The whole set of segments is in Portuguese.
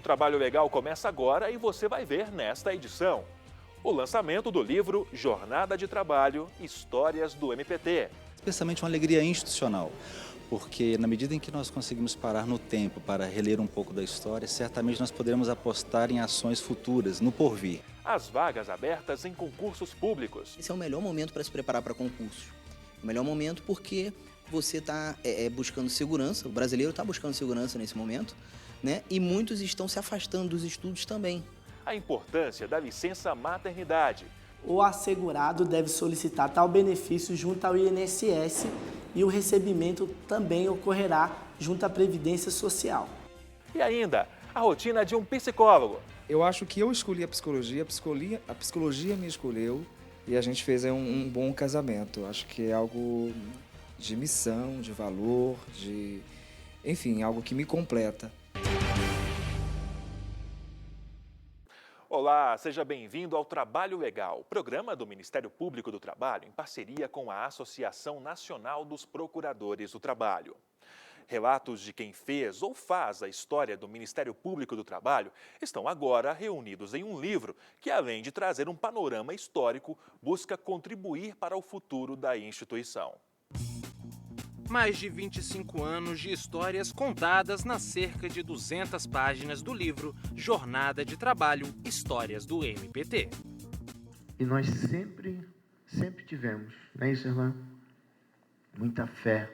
Trabalho Legal começa agora e você vai ver nesta edição o lançamento do livro Jornada de Trabalho, Histórias do MPT. Especialmente uma alegria institucional, porque na medida em que nós conseguimos parar no tempo para reler um pouco da história, certamente nós poderemos apostar em ações futuras, no porvir. As vagas abertas em concursos públicos. Esse é o melhor momento para se preparar para concursos. O melhor momento porque você está buscando segurança, o brasileiro está buscando segurança nesse momento, né? E muitos estão se afastando dos estudos também. A importância da licença maternidade. O assegurado deve solicitar tal benefício junto ao INSS e o recebimento também ocorrerá junto à Previdência Social. E ainda, a rotina de um psicólogo. Eu acho que eu escolhi a psicologia me escolheu e a gente fez um bom casamento. Acho que é algo de missão, de valor, enfim, algo que me completa. Olá, seja bem-vindo ao Trabalho Legal, programa do Ministério Público do Trabalho em parceria com a Associação Nacional dos Procuradores do Trabalho. Relatos de quem fez ou faz a história do Ministério Público do Trabalho estão agora reunidos em um livro que, além de trazer um panorama histórico, busca contribuir para o futuro da instituição. Mais de 25 anos de histórias contadas nas cerca de 200 páginas do livro Jornada de Trabalho, Histórias do MPT. E nós sempre tivemos, não é isso, irmã? Muita fé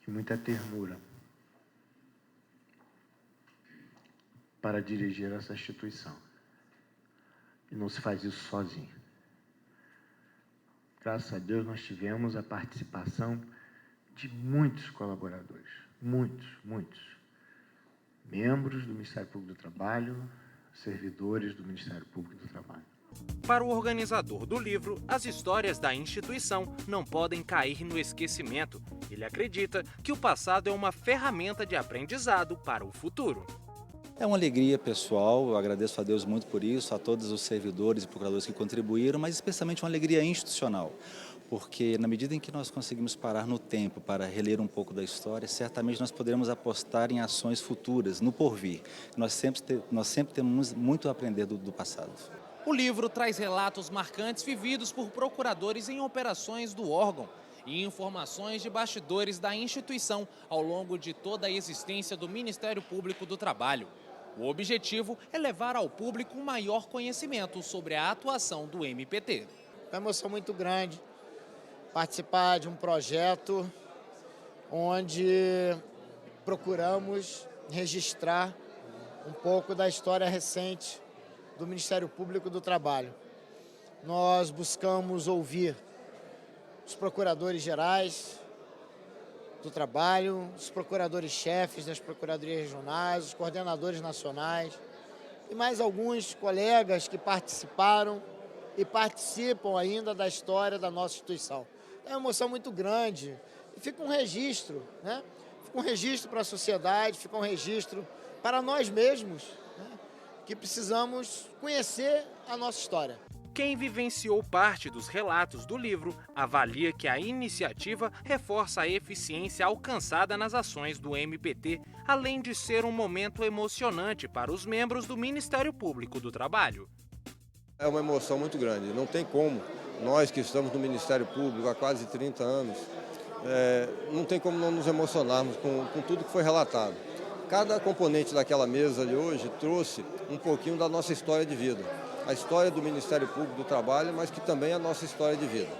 e muita ternura para dirigir essa instituição. E não se faz isso sozinho. Graças a Deus, nós tivemos a participação de muitos colaboradores, muitos. Membros do Ministério Público do Trabalho, servidores do Ministério Público do Trabalho. Para o organizador do livro, as histórias da instituição não podem cair no esquecimento. Ele acredita que o passado é uma ferramenta de aprendizado para o futuro. É uma alegria pessoal, eu agradeço a Deus muito por isso, a todos os servidores e procuradores que contribuíram, mas especialmente uma alegria institucional, porque na medida em que nós conseguimos parar no tempo para reler um pouco da história, certamente nós poderemos apostar em ações futuras, no porvir. Nós sempre temos muito a aprender do passado. O livro traz relatos marcantes vividos por procuradores em operações do órgão e informações de bastidores da instituição ao longo de toda a existência do Ministério Público do Trabalho. O objetivo é levar ao público um maior conhecimento sobre a atuação do MPT. É uma emoção muito grande participar de um projeto onde procuramos registrar um pouco da história recente do Ministério Público do Trabalho. Nós buscamos ouvir os procuradores gerais do trabalho, os procuradores-chefes das procuradorias regionais, os coordenadores nacionais e mais alguns colegas que participaram e participam ainda da história da nossa instituição. É uma emoção muito grande e fica um registro, né? Fica um registro para a sociedade, fica um registro para nós mesmos, né? Que precisamos conhecer a nossa história. Quem vivenciou parte dos relatos do livro avalia que a iniciativa reforça a eficiência alcançada nas ações do MPT, além de ser um momento emocionante para os membros do Ministério Público do Trabalho. É uma emoção muito grande, não tem como. Nós que estamos no Ministério Público há quase 30 anos, não tem como não nos emocionarmos com tudo que foi relatado. Cada componente daquela mesa de hoje trouxe um pouquinho da nossa história de vida. A história do Ministério Público do Trabalho, mas que também é a nossa história de vida.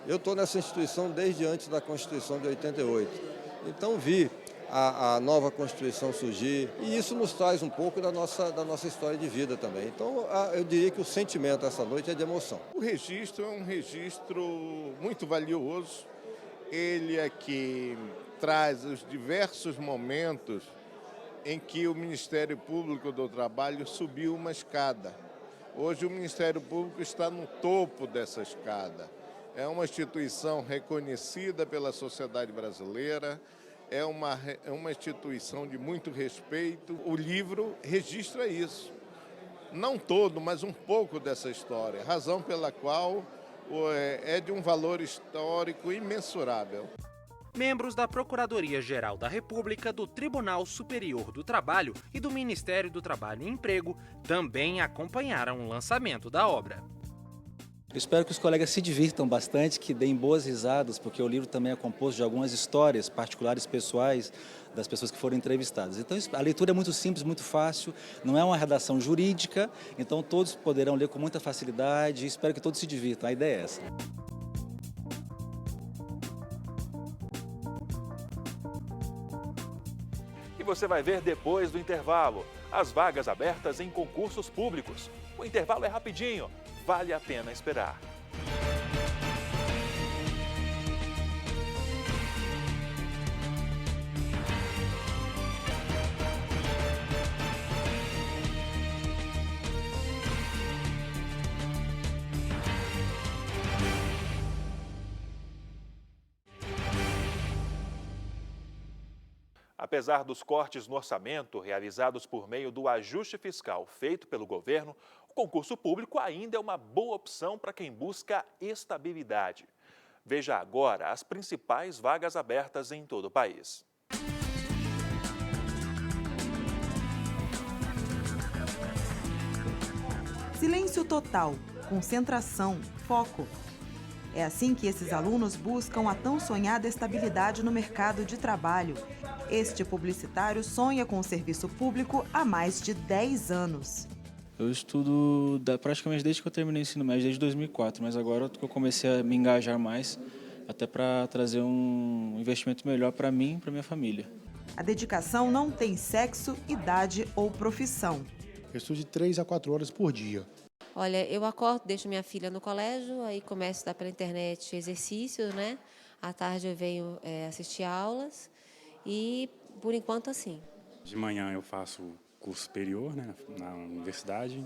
Eu estou nessa instituição desde antes da Constituição de 88. Então vi a nova Constituição surgir e isso nos traz um pouco da nossa história de vida também. Então eu diria que o sentimento essa noite é de emoção. O registro é um registro muito valioso. Ele é que traz os diversos momentos em que o Ministério Público do Trabalho subiu uma escada. Hoje o Ministério Público está no topo dessa escada. É uma instituição reconhecida pela sociedade brasileira, é uma instituição de muito respeito. O livro registra isso. Não todo, mas um pouco dessa história, razão pela qual é de um valor histórico imensurável. Membros da Procuradoria-Geral da República, do Tribunal Superior do Trabalho e do Ministério do Trabalho e Emprego também acompanharam o lançamento da obra. Eu espero que os colegas se divirtam bastante, que deem boas risadas, porque o livro também é composto de algumas histórias particulares, pessoais, das pessoas que foram entrevistadas. Então, a leitura é muito simples, muito fácil, não é uma redação jurídica, então todos poderão ler com muita facilidade e espero que todos se divirtam. A ideia é essa. E você vai ver depois do intervalo as vagas abertas em concursos públicos. O intervalo é rapidinho, vale a pena esperar. Apesar dos cortes no orçamento realizados por meio do ajuste fiscal feito pelo governo, o concurso público ainda é uma boa opção para quem busca estabilidade. Veja agora as principais vagas abertas em todo o país. Silêncio total, concentração, foco. É assim que esses alunos buscam a tão sonhada estabilidade no mercado de trabalho. Este publicitário sonha com o serviço público há mais de 10 anos. Eu estudo praticamente desde que eu terminei o ensino médio, desde 2004, mas agora que eu comecei a me engajar mais, até para trazer um investimento melhor para mim e para minha família. A dedicação não tem sexo, idade ou profissão. Eu estudo de 3 a 4 horas por dia. Olha, eu acordo, deixo minha filha no colégio, aí começo a estudar pela internet exercícios, né? À tarde eu venho assistir aulas e, por enquanto, assim. De manhã eu faço curso superior, né, na universidade.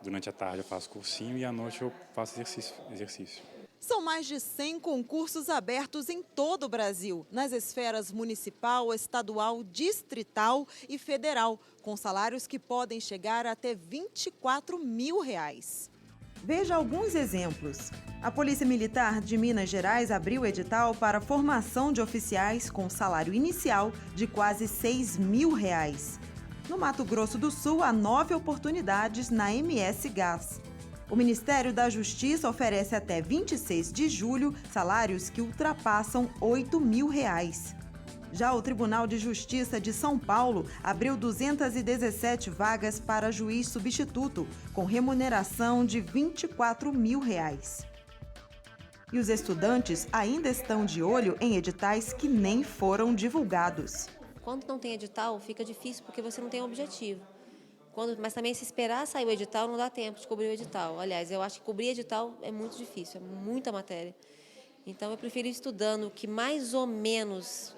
Durante a tarde eu faço cursinho e à noite eu faço exercício. São mais de 100 concursos abertos em todo o Brasil, nas esferas municipal, estadual, distrital e federal, com salários que podem chegar até R$24 mil. Veja alguns exemplos. A Polícia Militar de Minas Gerais abriu edital para formação de oficiais com salário inicial de quase R$6 mil. No Mato Grosso do Sul, há 9 oportunidades na MS Gás. O Ministério da Justiça oferece até 26 de julho salários que ultrapassam R$8 mil. Já o Tribunal de Justiça de São Paulo abriu 217 vagas para juiz substituto, com remuneração de R$24 mil. E os estudantes ainda estão de olho em editais que nem foram divulgados. Quando não tem edital, fica difícil porque você não tem objetivo. Mas também se esperar sair o edital, não dá tempo de cobrir o edital. Aliás, eu acho que cobrir edital é muito difícil, é muita matéria. Então, eu prefiro ir estudando o que mais ou menos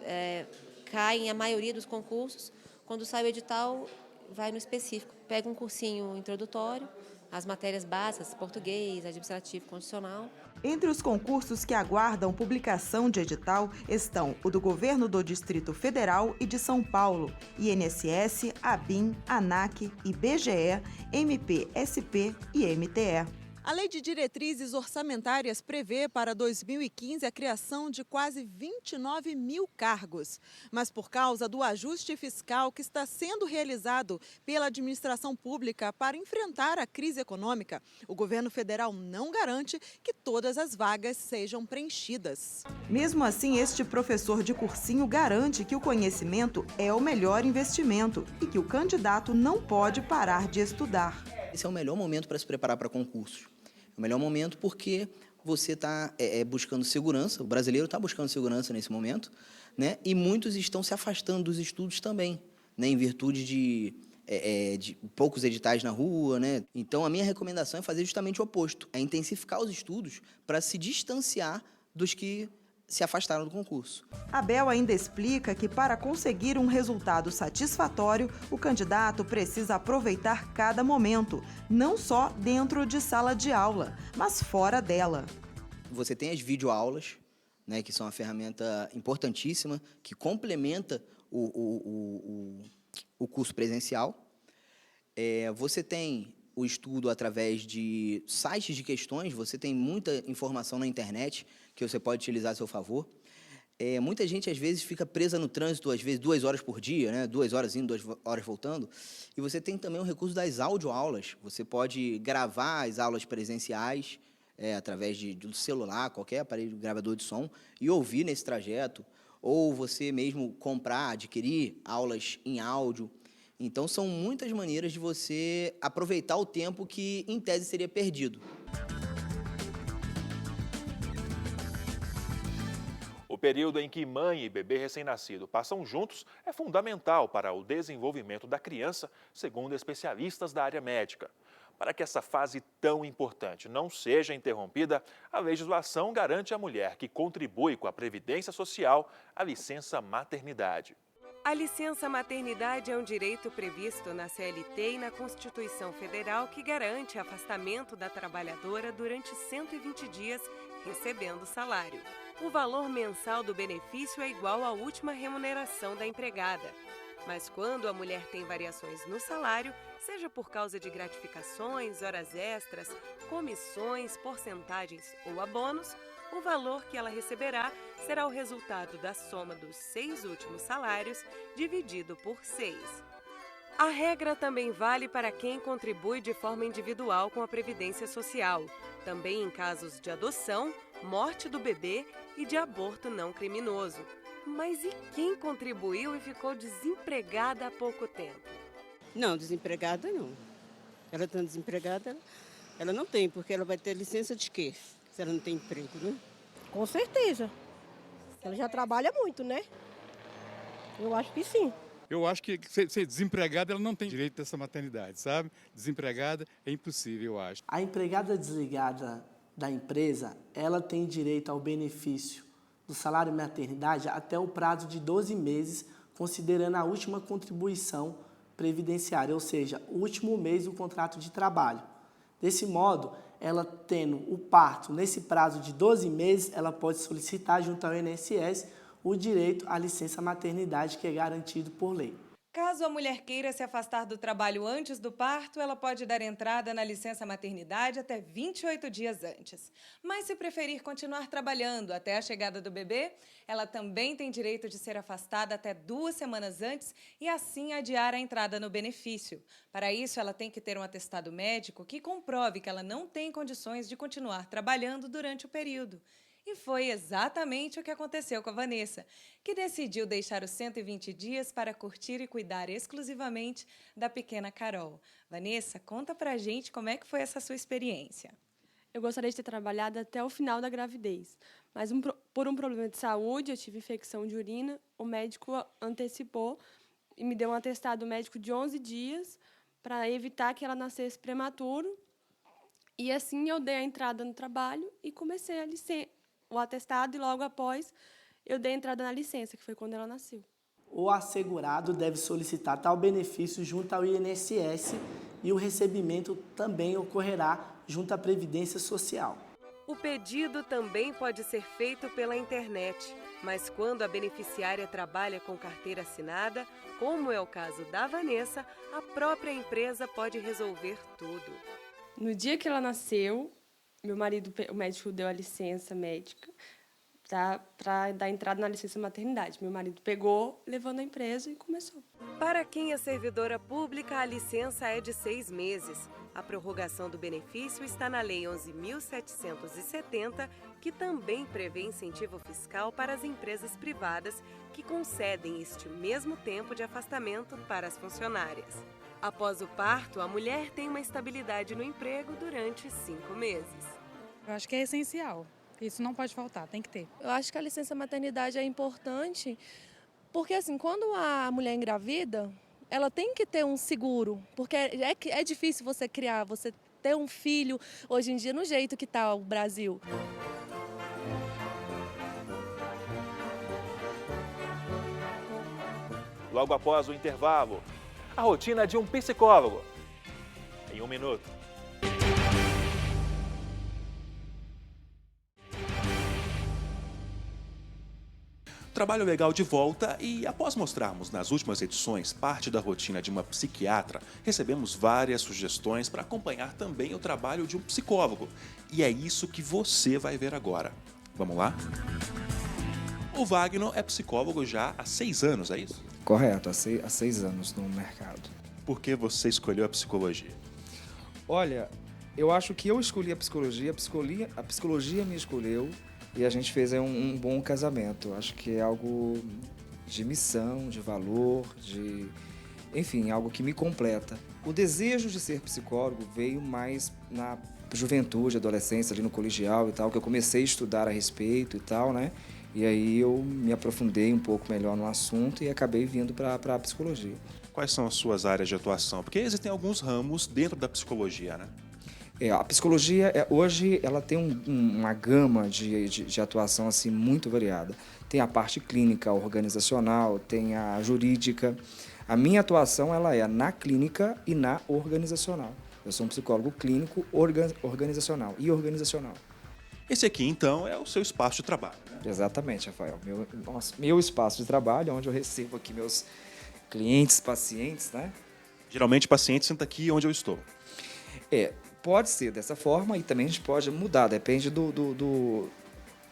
cai em a maioria dos concursos. Quando sai o edital, vai no específico. Pega um cursinho introdutório, as matérias básicas, português, administrativo, constitucional. Entre os concursos que aguardam publicação de edital estão o do Governo do Distrito Federal e de São Paulo, INSS, ABIN, ANAC, IBGE, MPSP e MTE. A Lei de Diretrizes Orçamentárias prevê para 2015 a criação de quase 29 mil cargos. Mas por causa do ajuste fiscal que está sendo realizado pela administração pública para enfrentar a crise econômica, o governo federal não garante que todas as vagas sejam preenchidas. Mesmo assim, este professor de cursinho garante que o conhecimento é o melhor investimento e que o candidato não pode parar de estudar. Esse é o melhor momento para se preparar para concursos. É o melhor momento porque você está buscando segurança, o brasileiro está buscando segurança nesse momento, né? E muitos estão se afastando dos estudos também, né? Em virtude de poucos editais na rua, né? Então, a minha recomendação é fazer justamente o oposto, é intensificar os estudos para se distanciar dos que se afastaram do concurso. Abel ainda explica que para conseguir um resultado satisfatório, o candidato precisa aproveitar cada momento, não só dentro de sala de aula, mas fora dela. Você tem as videoaulas, né, que são uma ferramenta importantíssima, que complementa o curso presencial. Você tem o estudo através de sites de questões, você tem muita informação na internet que você pode utilizar a seu favor. Muita gente, às vezes, fica presa no trânsito, às vezes, 2 horas por dia, né? 2 horas indo, 2 horas voltando. E você tem também o recurso das audioaulas. Você pode gravar as aulas presenciais através de um celular, qualquer aparelho gravador de som, e ouvir nesse trajeto. Ou você mesmo comprar, adquirir aulas em áudio. Então, são muitas maneiras de você aproveitar o tempo que, em tese, seria perdido. O período em que mãe e bebê recém-nascido passam juntos é fundamental para o desenvolvimento da criança, segundo especialistas da área médica. Para que essa fase tão importante não seja interrompida, a legislação garante à mulher que contribui com a Previdência Social a licença maternidade. A licença maternidade é um direito previsto na CLT e na Constituição Federal que garante afastamento da trabalhadora durante 120 dias, recebendo salário. O valor mensal do benefício é igual à última remuneração da empregada. Mas quando a mulher tem variações no salário, seja por causa de gratificações, horas extras, comissões, porcentagens ou abonos, o valor que ela receberá será o resultado da soma dos 6 últimos salários dividido por 6. A regra também vale para quem contribui de forma individual com a Previdência Social, também em casos de adoção, morte do bebê e de aborto não criminoso. Mas e quem contribuiu e ficou desempregada há pouco tempo? Não, desempregada não. Ela estando desempregada, ela não tem, porque ela vai ter licença de quê? Se ela não tem emprego, né? Com certeza. Ela já trabalha muito, né? Eu acho que sim. Eu acho que ser desempregada, ela não tem direito dessa maternidade, sabe? Desempregada é impossível, eu acho. A empregada desligada da empresa, ela tem direito ao benefício do salário maternidade até o prazo de 12 meses, considerando a última contribuição previdenciária, ou seja, o último mês do contrato de trabalho. Desse modo, ela tendo o parto nesse prazo de 12 meses, ela pode solicitar junto ao INSS o direito à licença maternidade que é garantido por lei. Caso a mulher queira se afastar do trabalho antes do parto, ela pode dar entrada na licença maternidade até 28 dias antes. Mas se preferir continuar trabalhando até a chegada do bebê, ela também tem direito de ser afastada até 2 semanas antes e assim adiar a entrada no benefício. Para isso, ela tem que ter um atestado médico que comprove que ela não tem condições de continuar trabalhando durante o período. E foi exatamente o que aconteceu com a Vanessa, que decidiu deixar os 120 dias para curtir e cuidar exclusivamente da pequena Carol. Vanessa, conta pra gente como é que foi essa sua experiência. Eu gostaria de ter trabalhado até o final da gravidez, mas por um problema de saúde, eu tive infecção de urina, o médico antecipou e me deu um atestado médico de 11 dias para evitar que ela nascesse prematuro. E assim eu dei a entrada no trabalho e comecei o atestado e logo após eu dei a entrada na licença, que foi quando ela nasceu. O assegurado deve solicitar tal benefício junto ao INSS e o recebimento também ocorrerá junto à Previdência Social. O pedido também pode ser feito pela internet, mas quando a beneficiária trabalha com carteira assinada, como é o caso da Vanessa, a própria empresa pode resolver tudo. No dia que ela nasceu, o médico deu a licença médica para dar entrada na licença maternidade. Meu marido pegou, levou na empresa e começou. Para quem é servidora pública, a licença é de 6 meses. A prorrogação do benefício está na Lei 11.770, que também prevê incentivo fiscal para as empresas privadas que concedem este mesmo tempo de afastamento para as funcionárias. Após o parto, a mulher tem uma estabilidade no emprego durante 5 meses. Eu acho que é essencial. Isso não pode faltar, tem que ter. Eu acho que a licença maternidade é importante porque, assim, quando a mulher engravida, ela tem que ter um seguro, porque é difícil você ter um filho hoje em dia no jeito que está o Brasil. Logo após o intervalo, a rotina de um psicólogo. Em 1 minuto. Trabalho Legal de volta e, após mostrarmos nas últimas edições parte da rotina de uma psiquiatra, recebemos várias sugestões para acompanhar também o trabalho de um psicólogo. E é isso que você vai ver agora. Vamos lá? O Wagner é psicólogo já há 6 anos, é isso? Correto, há 6 anos no mercado. Por que você escolheu a psicologia? Olha, eu acho que eu escolhi a psicologia me escolheu e a gente fez aí um bom casamento. Acho que é algo de missão, de valor, enfim, algo que me completa. O desejo de ser psicólogo veio mais na juventude, adolescência, ali no colegial e tal, que eu comecei a estudar a respeito e tal, né? E aí eu me aprofundei um pouco melhor no assunto e acabei vindo para a psicologia. Quais são as suas áreas de atuação? Porque existem alguns ramos dentro da psicologia, né? A psicologia, hoje, ela tem uma gama de atuação assim, muito variada. Tem a parte clínica, organizacional, tem a jurídica. A minha atuação ela é na clínica e na organizacional. Eu sou um psicólogo clínico, organizacional e organizacional. Esse aqui, então, é o seu espaço de trabalho, né? Exatamente, Rafael. Meu espaço de trabalho, onde eu recebo aqui meus clientes, pacientes, né? Geralmente, o paciente senta aqui onde eu estou. Pode ser dessa forma e também a gente pode mudar, depende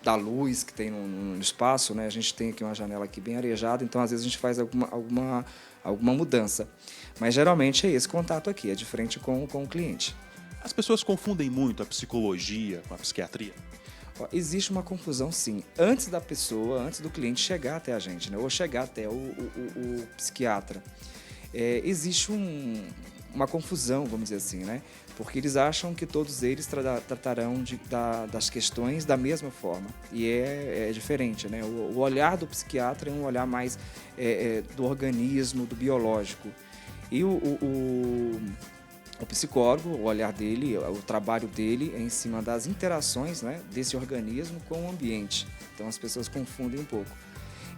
da luz que tem no espaço, né? A gente tem aqui uma janela aqui bem arejada, então às vezes a gente faz alguma mudança. Mas geralmente é esse contato aqui, é de frente com o cliente. As pessoas confundem muito a psicologia com a psiquiatria? Existe uma confusão, sim. Antes do cliente chegar até a gente, né? Ou chegar até o psiquiatra, existe uma confusão, vamos dizer assim, né? Porque eles acham que todos eles tratarão das questões da mesma forma. E é diferente, né? O olhar do psiquiatra é um olhar mais do organismo, do biológico. E o psicólogo, o olhar dele, o trabalho dele é em cima das interações, né, desse organismo com o ambiente. Então as pessoas confundem um pouco.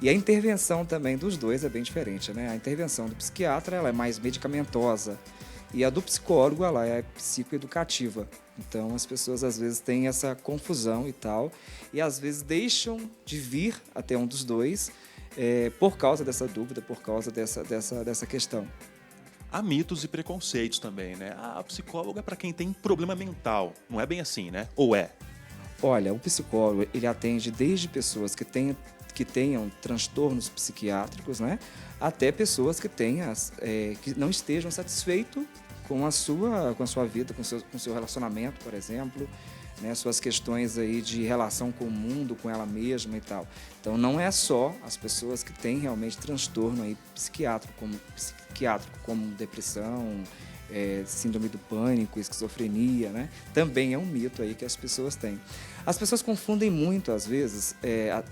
E a intervenção também dos dois é bem diferente, né? A intervenção do psiquiatra ela é mais medicamentosa e a do psicólogo ela é psicoeducativa. Então as pessoas às vezes têm essa confusão e tal, e às vezes deixam de vir até um dos dois por causa dessa dúvida, por causa dessa questão. Há mitos e preconceitos também, né? A psicóloga é para quem tem problema mental. Não é bem assim, né? Ou é? Olha, o psicólogo ele atende desde pessoas que tenham transtornos psiquiátricos, né? Até pessoas que não estejam satisfeitos com a sua vida, com o seu relacionamento, por exemplo, né? Suas questões aí de relação com o mundo, com ela mesma e tal. Então não é só as pessoas que têm realmente transtorno aí psiquiátrico, como depressão, síndrome do pânico, esquizofrenia, né? Também é um mito aí que as pessoas têm. As pessoas confundem muito, às vezes,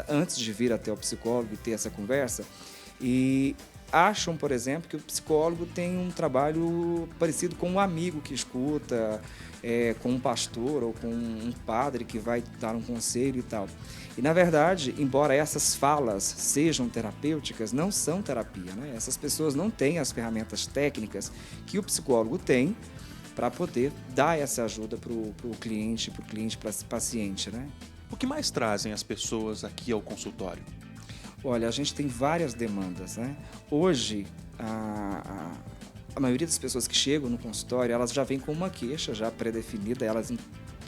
antes de vir até o psicólogo e ter essa conversa, e acham, por exemplo, que o psicólogo tem um trabalho parecido com um amigo que escuta, com um pastor ou com um padre que vai dar um conselho e tal. E, na verdade, embora essas falas sejam terapêuticas, não são terapia, né? Essas pessoas não têm as ferramentas técnicas que o psicólogo tem para poder dar essa ajuda para o cliente, para esse paciente, né? O que mais trazem as pessoas aqui ao consultório? Olha, a gente tem várias demandas, né? Hoje, a maioria das pessoas que chegam no consultório, elas já vêm com uma queixa já pré-definida,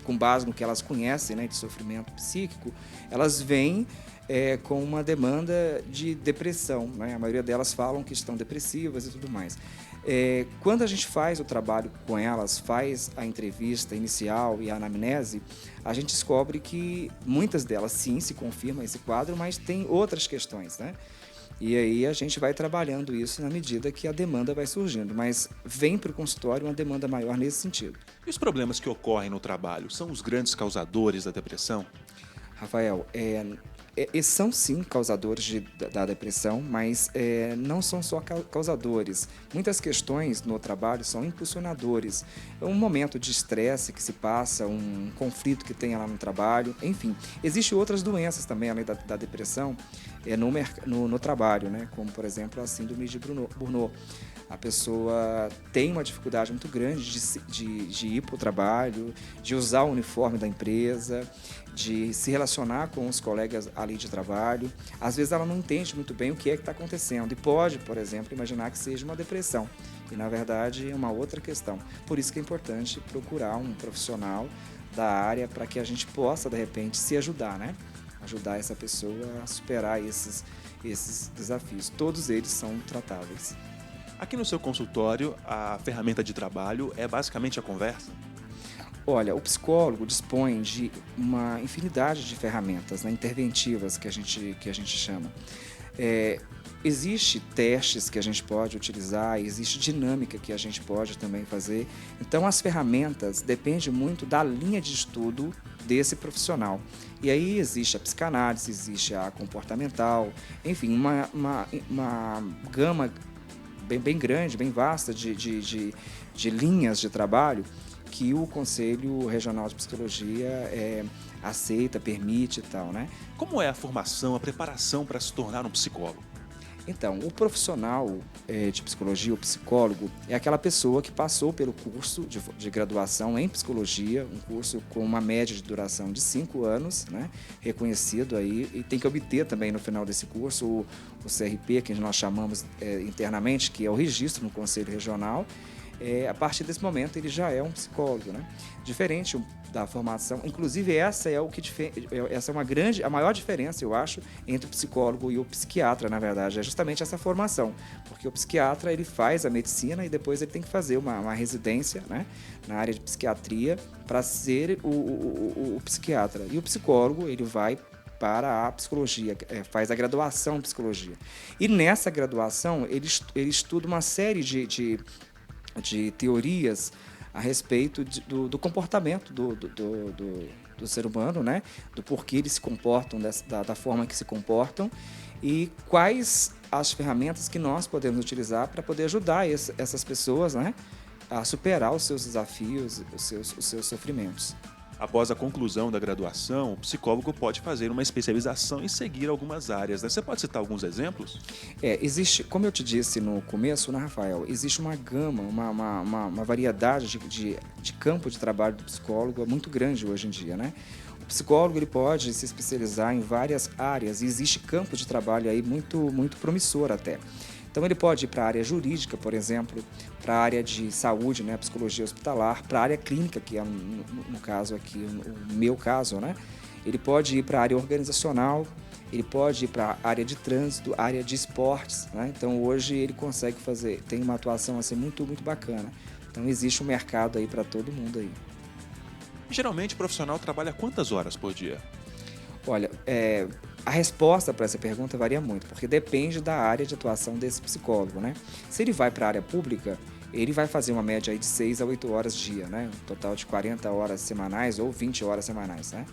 com base no que elas conhecem, né, de sofrimento psíquico, elas vêm com uma demanda de depressão, né? A maioria delas falam que estão depressivas e tudo mais. Quando a gente faz o trabalho com elas, faz a entrevista inicial e a anamnese, a gente descobre que muitas delas, sim, se confirma esse quadro, mas tem outras questões, né? E aí a gente vai trabalhando isso na medida que a demanda vai surgindo, mas vem para o consultório uma demanda maior nesse sentido. E os problemas que ocorrem no trabalho são os grandes causadores da depressão? Rafael, são sim causadores da depressão, mas não são só causadores. Muitas questões no trabalho são impulsionadores. É um momento de estresse que se passa, um conflito que tem lá no trabalho, enfim. Existem outras doenças também, além da depressão, no trabalho, né? Como, por exemplo, a síndrome de Burnout. A pessoa tem uma dificuldade muito grande de ir para o trabalho, de usar o uniforme da empresa, de se relacionar com os colegas ali de trabalho. Às vezes ela não entende muito bem o que está acontecendo e pode, por exemplo, imaginar que seja uma depressão. E, na verdade, é uma outra questão. Por isso que é importante procurar um profissional da área para que a gente possa, de repente, se ajudar, né? ajudar essa pessoa a superar esses desafios. Todos eles são tratáveis. Aqui no seu consultório, a ferramenta de trabalho é basicamente a conversa? Olha, o psicólogo dispõe de uma infinidade de ferramentas, né, interventivas que a gente chama. Existe testes que a gente pode utilizar, existe dinâmica que a gente pode também fazer. Então, as ferramentas dependem muito da linha de estudo desse profissional. E aí existe a psicanálise, existe a comportamental, enfim, uma gama bem grande, bem vasta de linhas de trabalho que o Conselho Regional de Psicologia aceita, permite e tal, né? Como é a formação, a preparação para se tornar um psicólogo? Então, o profissional de psicologia, o psicólogo, é aquela pessoa que passou pelo curso de graduação em psicologia, um curso com uma média de duração de 5 anos, né, reconhecido aí, e tem que obter também no final desse curso o CRP, que nós chamamos internamente, que é o registro no Conselho Regional. A partir desse momento ele já é um psicólogo, né? Diferente da formação, inclusive essa é a maior diferença, eu acho, entre o psicólogo e o psiquiatra, na verdade, é justamente essa formação, porque o psiquiatra ele faz a medicina e depois ele tem que fazer uma residência, né, na área de psiquiatria para ser o psiquiatra, e o psicólogo ele vai para a psicologia, faz a graduação em psicologia, e nessa graduação ele estuda uma série de teorias a respeito do comportamento do ser humano, né? Do porquê eles se comportam da forma que se comportam e quais as ferramentas que nós podemos utilizar para poder ajudar essas pessoas, né, a superar os seus desafios, os seus sofrimentos. Após a conclusão da graduação, o psicólogo pode fazer uma especialização e seguir algumas áreas, né? Você pode citar alguns exemplos? Existe, como eu te disse no começo, né, Rafael, existe uma gama, uma variedade de campo de trabalho do psicólogo muito grande hoje em dia, né? O psicólogo ele pode se especializar em várias áreas e existe campo de trabalho aí muito promissor até. Então ele pode ir para a área jurídica, por exemplo, para a área de saúde, né, psicologia hospitalar, para a área clínica, que é no caso aqui, o meu caso, né? Ele pode ir para a área organizacional, ele pode ir para a área de trânsito, área de esportes, né? Então hoje ele consegue tem uma atuação assim muito bacana. Então existe um mercado aí para todo mundo aí. Geralmente o profissional trabalha quantas horas por dia? Olha, a resposta para essa pergunta varia muito, porque depende da área de atuação desse psicólogo, né? Se ele vai para a área pública, ele vai fazer uma média aí de 6 a 8 horas dia, né? Um total de 40 horas semanais ou 20 horas semanais, né?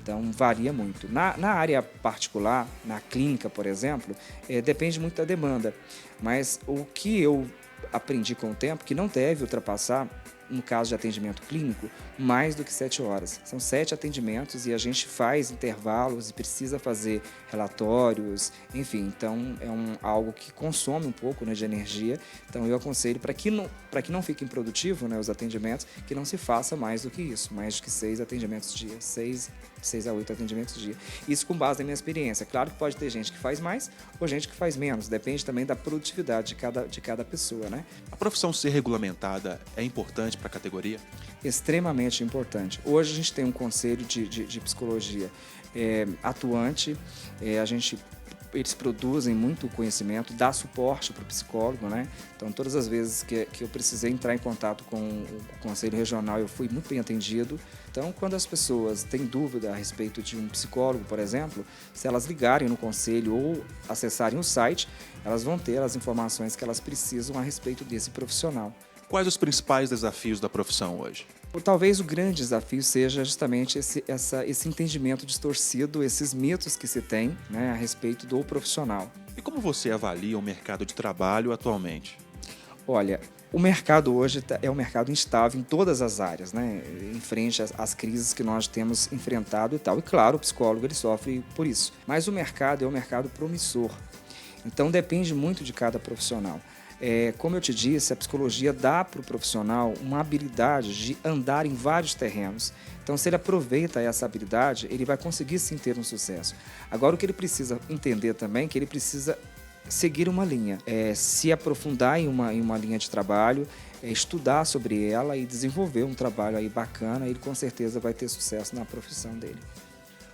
Então, varia muito. Na área particular, na clínica, por exemplo, depende muito da demanda. Mas o que eu aprendi com o tempo, que não deve ultrapassar, no caso de atendimento clínico, mais do que 7 horas. São 7 atendimentos e a gente faz intervalos e precisa fazer relatórios, enfim, então é algo que consome um pouco, né, de energia. Então eu aconselho para que não fique improdutivo, né, os atendimentos, que não se faça mais do que isso, mais do que 6 atendimentos dia, 6 a 8 atendimentos dia. Isso com base na minha experiência. Claro que pode ter gente que faz mais ou gente que faz menos, depende também da produtividade de cada pessoa, né? A profissão ser regulamentada é importante para a categoria? Extremamente importante. Hoje a gente tem um conselho de psicologia atuante, eles produzem muito conhecimento, dá suporte para o psicólogo, né? Então, todas as vezes que eu precisei entrar em contato com o Conselho Regional, eu fui muito bem atendido. Então, quando as pessoas têm dúvida a respeito de um psicólogo, por exemplo, se elas ligarem no Conselho ou acessarem o site, elas vão ter as informações que elas precisam a respeito desse profissional. Quais os principais desafios da profissão hoje? Talvez o grande desafio seja justamente esse entendimento distorcido, esses mitos que se tem, né, a respeito do profissional. E como você avalia o mercado de trabalho atualmente? Olha, o mercado hoje é um mercado instável em todas as áreas, né, em frente às crises que nós temos enfrentado e tal. E claro, o psicólogo ele sofre por isso. Mas o mercado é um mercado promissor. Então depende muito de cada profissional. Como eu te disse, a psicologia dá para o profissional uma habilidade de andar em vários terrenos. Então, se ele aproveita essa habilidade, ele vai conseguir sim ter um sucesso. Agora, o que ele precisa entender também é que ele precisa seguir uma linha, se aprofundar em uma linha de trabalho, estudar sobre ela e desenvolver um trabalho aí bacana, ele com certeza vai ter sucesso na profissão dele.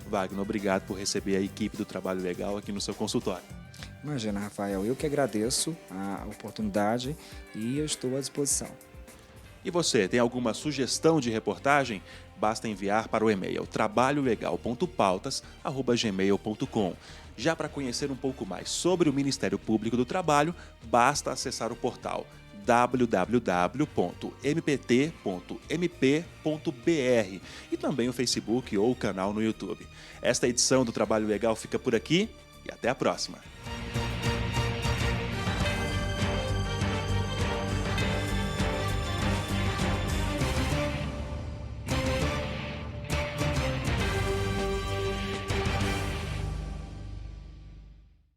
Wagner, obrigado por receber a equipe do Trabalho Legal aqui no seu consultório. Imagina, Rafael, eu que agradeço a oportunidade e eu estou à disposição. E você, tem alguma sugestão de reportagem? Basta enviar para o e-mail trabalholegal.pautas@gmail.com. Já para conhecer um pouco mais sobre o Ministério Público do Trabalho, basta acessar o portal www.mpt.mp.br e também o Facebook ou o canal no YouTube. Esta edição do Trabalho Legal fica por aqui e até a próxima.